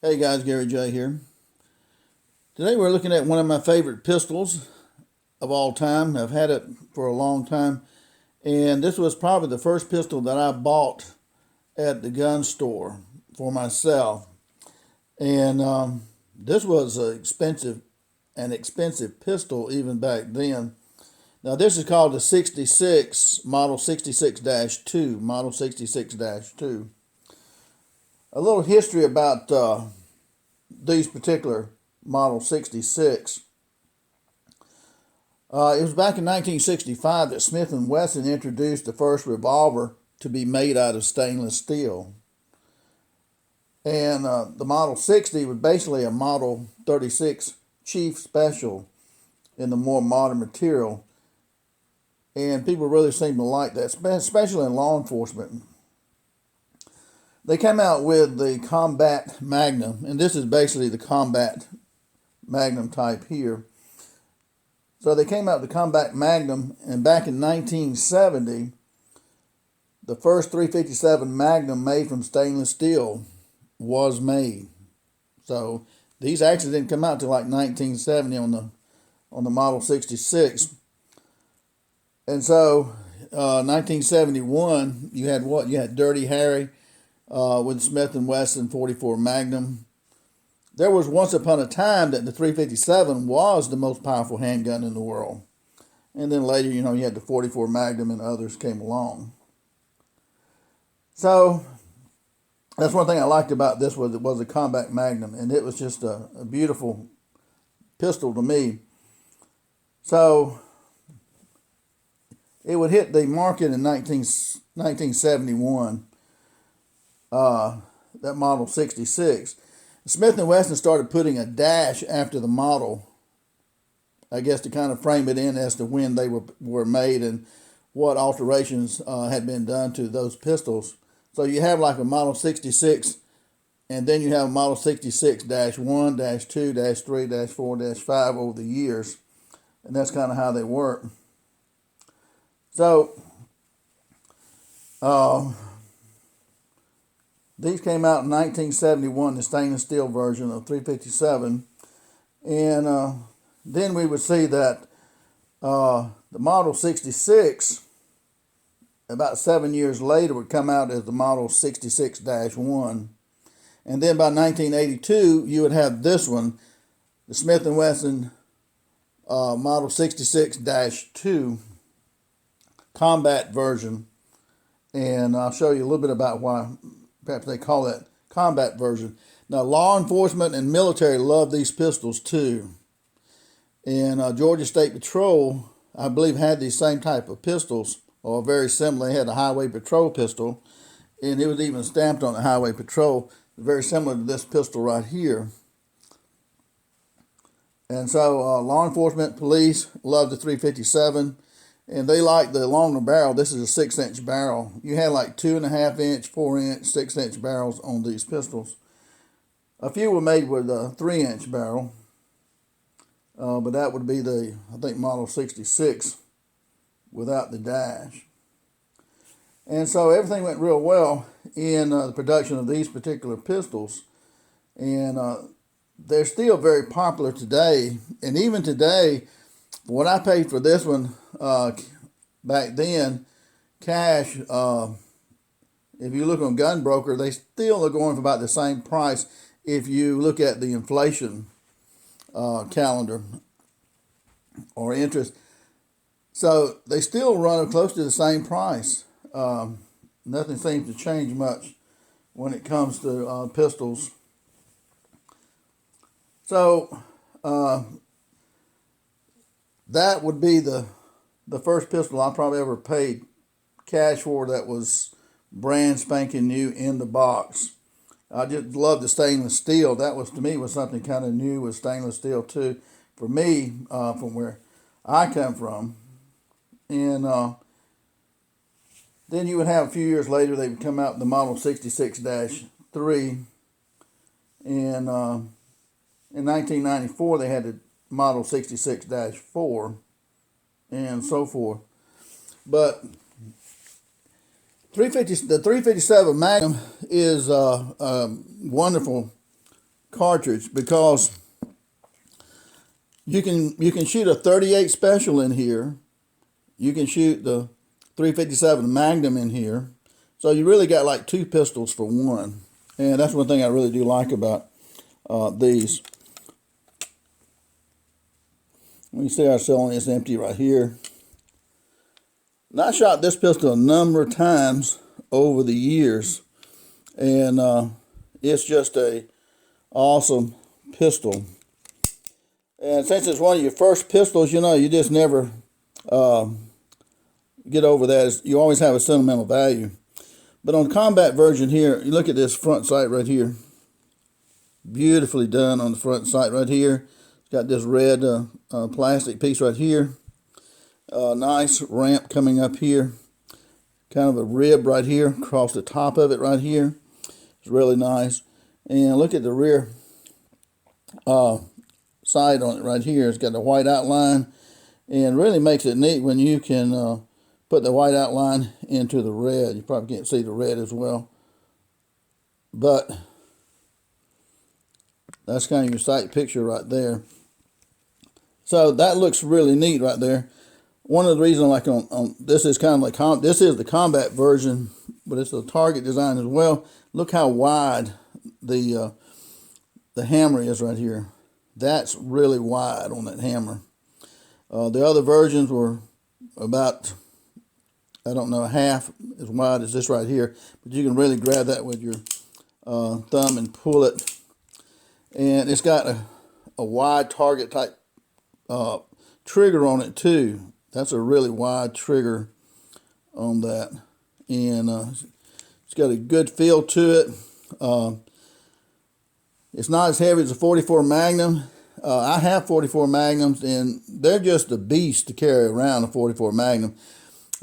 Hey guys, Gary J here. Today we're looking at one of my favorite pistols of all time. I've had it for a long time, and this was probably the first pistol that I bought at the gun store for myself. And this was an expensive pistol even back then. Now this is called the 66 Model 66-2, Model 66-2. A little history about these particular Model 66. It was back in 1965 that Smith & Wesson introduced the first revolver to be made out of stainless steel. And the Model 60 was basically a Model 36 Chief Special in the more modern material. And people really seem to like that, especially in law enforcement. They came out with the Combat Magnum, and this is basically the Combat Magnum type here. So they came out with the Combat Magnum, and back in 1970, the first 357 Magnum made from stainless steel was made. So these actually didn't come out till like 1970 on the Model 66. And so 1971, you had what? You had Dirty Harry with Smith & Wesson 44 Magnum. There was once upon a time that the 357 was the most powerful handgun in the world. And then later, you had the 44 Magnum and others came along. So that's one thing I liked about this was it was a Combat Magnum, and it was just a beautiful pistol to me. So it would hit the market in 1971. That Model 66. Smith & Wesson started putting a dash after the model, I guess to kind of frame it in as to when they were made and what alterations had been done to those pistols. So you have like a Model 66, and then you have a Model 66-1, -2, -3, -4, -5 over the years. And that's kind of how they work. So, these came out in 1971, the stainless steel version of 357. And then we would see that the Model 66, about 7 years later, would come out as the Model 66-1. And then by 1982, you would have this one, the Smith & Wesson Model 66-2 combat version. And I'll show you a little bit about why perhaps they call that combat version. Now, law enforcement and military love these pistols too. And Georgia State Patrol, I believe, had these same type of pistols, or very similar. They had a highway patrol pistol, and it was even stamped on the highway patrol, very similar to this pistol right here. And so law enforcement, police love the 357. And they like the longer barrel. This is a 6-inch barrel. You had like 2.5-inch, 4-inch, 6-inch barrels on these pistols. A few were made with a 3-inch barrel, but that would be the, I think, Model 66 without the dash. And so everything went real well in the production of these particular pistols. And they're still very popular today. And even today, what I paid for this one back then, cash, if you look on Gun Broker, they still are going for about the same price if you look at the inflation calendar or interest. So they still run close to the same price. Nothing seems to change much when it comes to pistols. So that would be the first pistol I probably ever paid cash for that was brand spanking new in the box. I just love the stainless steel. That was, to me, was something kind of new with stainless steel too. For me, from where I come from. And then you would have a few years later, they would come out with the Model 66-3. And in 1994, they had the Model 66-4 and so forth. But the 357 Magnum is a wonderful cartridge, because you can shoot a 38 special in here. You can shoot the 357 Magnum in here. So you really got like 2 pistols for one. And that's one thing I really do like about these. We see our cylinder is empty right here. And I shot this pistol a number of times over the years. And it's just a awesome pistol. And since it's one of your first pistols, you know, you just never get over that. You always have a sentimental value. But on the combat version here, you look at this front sight right here. Beautifully done on the front sight right here. It's got this red plastic piece right here. Nice ramp coming up here. Kind of a rib right here across the top of it right here. It's really nice. And look at the rear side on it right here. It's got a white outline, and really makes it neat when you can put the white outline into the red. You probably can't see the red as well, but that's kind of your sight picture right there. So that looks really neat right there. One of the reasons I like on this is kind of like this is the combat version, but it's a target design as well. Look how wide the hammer is right here. That's really wide on that hammer. The other versions were about, I don't know, half as wide as this right here, but you can really grab that with your thumb and pull it. And it's got a wide target type trigger on it too. That's a really wide trigger on that. And it's got a good feel to it. It's not as heavy as a 44 Magnum. I have 44 Magnums, and they're just a beast to carry around, a 44 Magnum.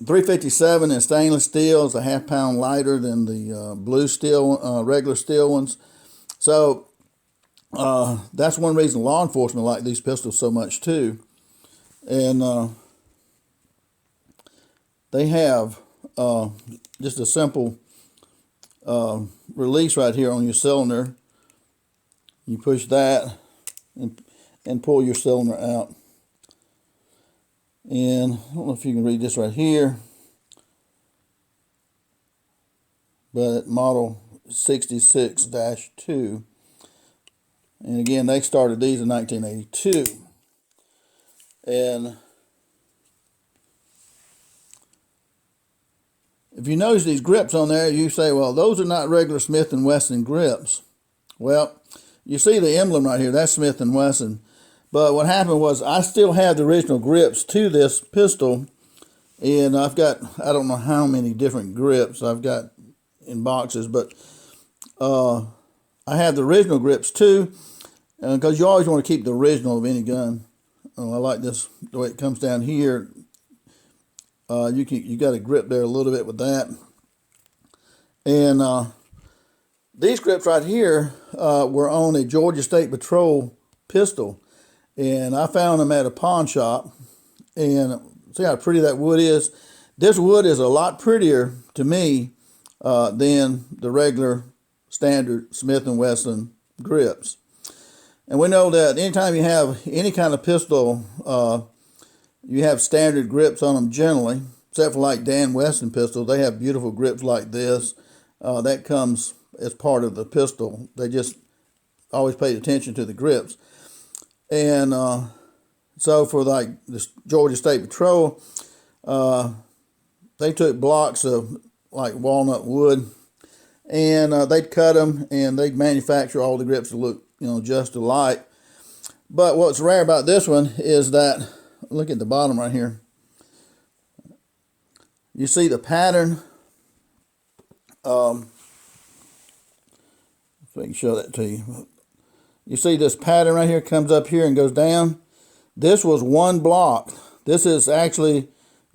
357 in stainless steel is a half-pound lighter than the blue steel, regular steel ones. So that's one reason law enforcement like these pistols so much too. And they have just a simple release right here on your cylinder. You push that and pull your cylinder out. And I don't know if you can read this right here, but model 66-2. And again, they started these in 1982. And if you notice these grips on there, you say, well, those are not regular Smith & Wesson grips. Well, you see the emblem right here, that's Smith & Wesson. But what happened was I still have the original grips to this pistol, and I've got, I don't know how many different grips I've got in boxes, but I have the original grips too, because you always want to keep the original of any gun. I like this, the way it comes down here. You got a grip there a little bit with that. And these grips right here were on a Georgia State Patrol pistol. And I found them at a pawn shop. And see how pretty that wood is? This wood is a lot prettier to me than the regular standard Smith & Wesson grips. And we know that anytime you have any kind of pistol, you have standard grips on them generally, except for like Dan Wesson pistols. They have beautiful grips like this. That comes as part of the pistol. They just always paid attention to the grips. And so for like the Georgia State Patrol, they took blocks of like walnut wood, and they'd cut them, and they'd manufacture all the grips to look, just alike. But what's rare about this one is that, look at the bottom right here. You see the pattern. If I can show that to you. You see this pattern right here comes up here and goes down. This was one block. This is actually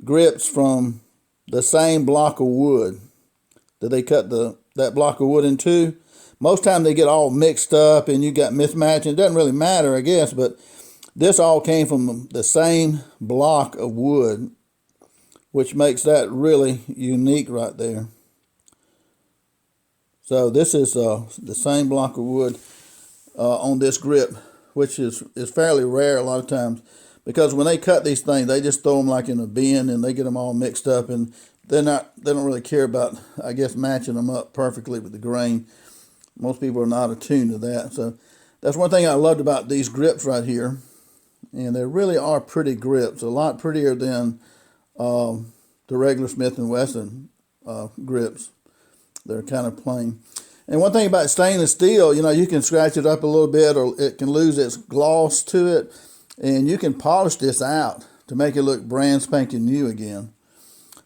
grips from the same block of wood that they cut that block of wood into. Most time they get all mixed up and you got mismatching. It doesn't really matter, I guess, but this all came from the same block of wood, which makes that really unique right there. So this is the same block of wood. on this grip, which is fairly rare a lot of times, because when they cut these things, they just throw them like in a bin and they get them all mixed up, and they don't really care about, I guess, matching them up perfectly with the grain. Most people are not attuned to that. So that's one thing I loved about these grips right here. And they really are pretty grips, a lot prettier than the regular Smith & Wesson grips. They're kind of plain. And one thing about stainless steel, you can scratch it up a little bit, or it can lose its gloss to it, and you can polish this out to make it look brand spanking new again.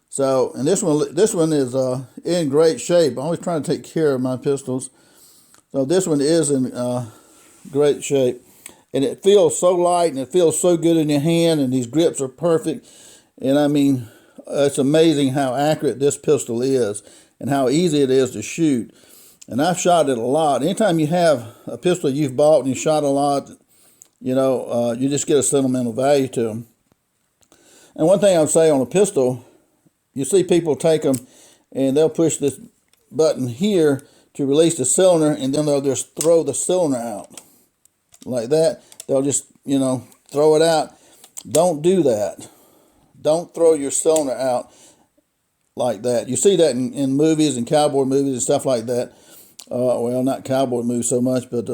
So, and this one is in great shape. I'm always trying to take care of my pistols. So this one is in great shape. And it feels so light, and it feels so good in your hand, and these grips are perfect. And I mean, it's amazing how accurate this pistol is and how easy it is to shoot. And I've shot it a lot. Anytime you have a pistol you've bought and you shot a lot, you just get a sentimental value to them. And one thing I would say on a pistol, you see people take them and they'll push this button here to release the cylinder, and then they'll just throw the cylinder out like that. They'll just, throw it out. Don't do that. Don't throw your cylinder out like that. You see that in movies and cowboy movies and stuff like that. Well, not cowboy movies so much, but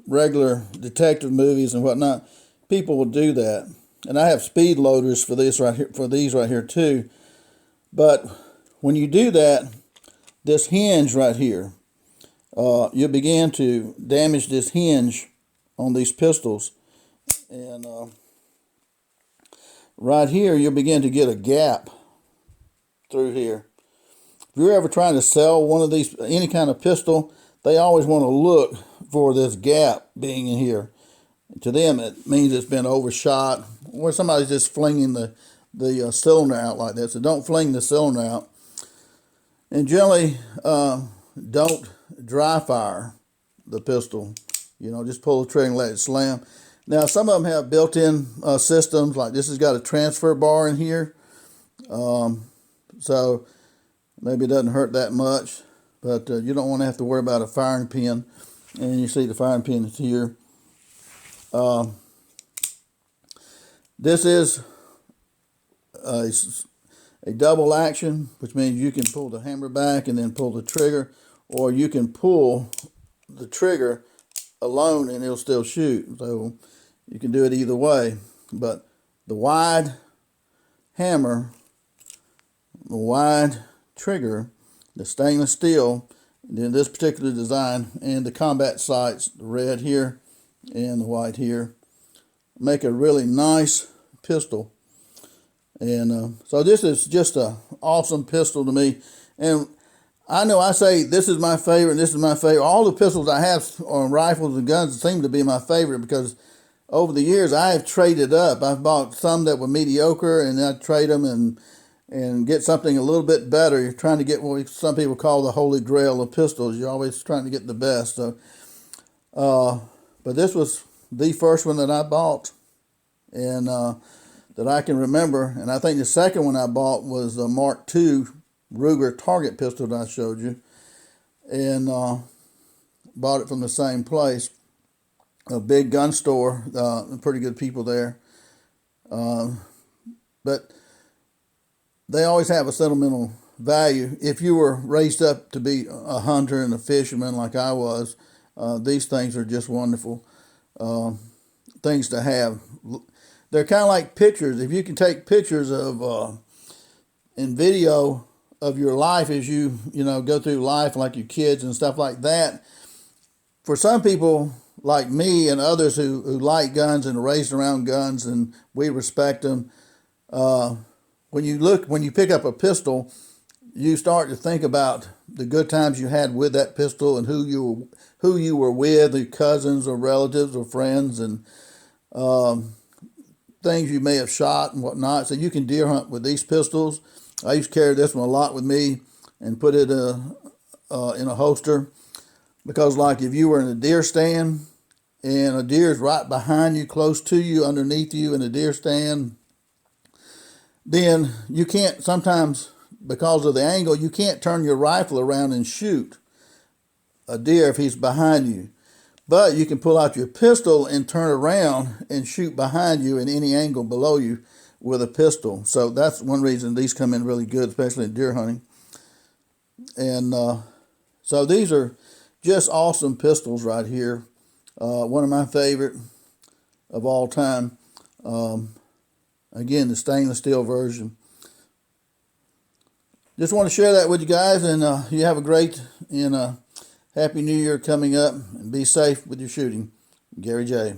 regular detective movies and whatnot. People will do that. And I have speed loaders for these right here too. But when you do that, this hinge right here, you'll begin to damage this hinge on these pistols. And right here, you'll begin to get a gap through here. If you're ever trying to sell one of these, any kind of pistol, they always want to look for this gap being in here. To them, it means it's been overshot, or somebody's just flinging the cylinder out like that. So don't fling the cylinder out. And generally, don't dry fire the pistol. Just pull the trigger and let it slam. Now, some of them have built-in systems, like this has got a transfer bar in here. So maybe it doesn't hurt that much, but you don't want to have to worry about a firing pin. And you see the firing pin is here. This is a double action, which means you can pull the hammer back and then pull the trigger, or you can pull the trigger alone and it'll still shoot. So you can do it either way. But the wide hammer, the wide trigger, the stainless steel, and then this particular design, and the combat sights, the red here and the white here, make a really nice pistol. And so this is just an awesome pistol to me. And I know I say this is my favorite, this is my favorite. All the pistols I have on rifles and guns seem to be my favorite, because over the years I have traded up. I've bought some that were mediocre, and I trade them and get something a little bit better. You're trying to get what some people call the holy grail of pistols. You're always trying to get the best. So, but this was the first one that I bought, and that I can remember. And I think the second one I bought was the Mark II Ruger target pistol that I showed you, and bought it from the same place, a big gun store, pretty good people there. But they always have a sentimental value. If you were raised up to be a hunter and a fisherman like I was, these things are just wonderful things to have. They're kind of like pictures. If you can take pictures of and video of your life as you go through life, like your kids and stuff like that. For some people like me and others who like guns and are raised around guns, and we respect them, when you pick up a pistol, you start to think about the good times you had with that pistol and who you were with, your cousins or relatives or friends, and things you may have shot and whatnot. So you can deer hunt with these pistols. I used to carry this one a lot with me and put it in a holster, because like if you were in a deer stand and a deer is right behind you, close to you, underneath you in a deer stand, then you can't, sometimes because of the angle, you can't turn your rifle around and shoot a deer if he's behind you. But you can pull out your pistol and turn around and shoot behind you in any angle below you with a pistol. So that's one reason these come in really good, especially in deer hunting. And so these are just awesome pistols right here. One of my favorite of all time. Again, the stainless steel version. Just want to share that with you guys, and you have a great and happy New Year coming up, and be safe with your shooting. Gary J.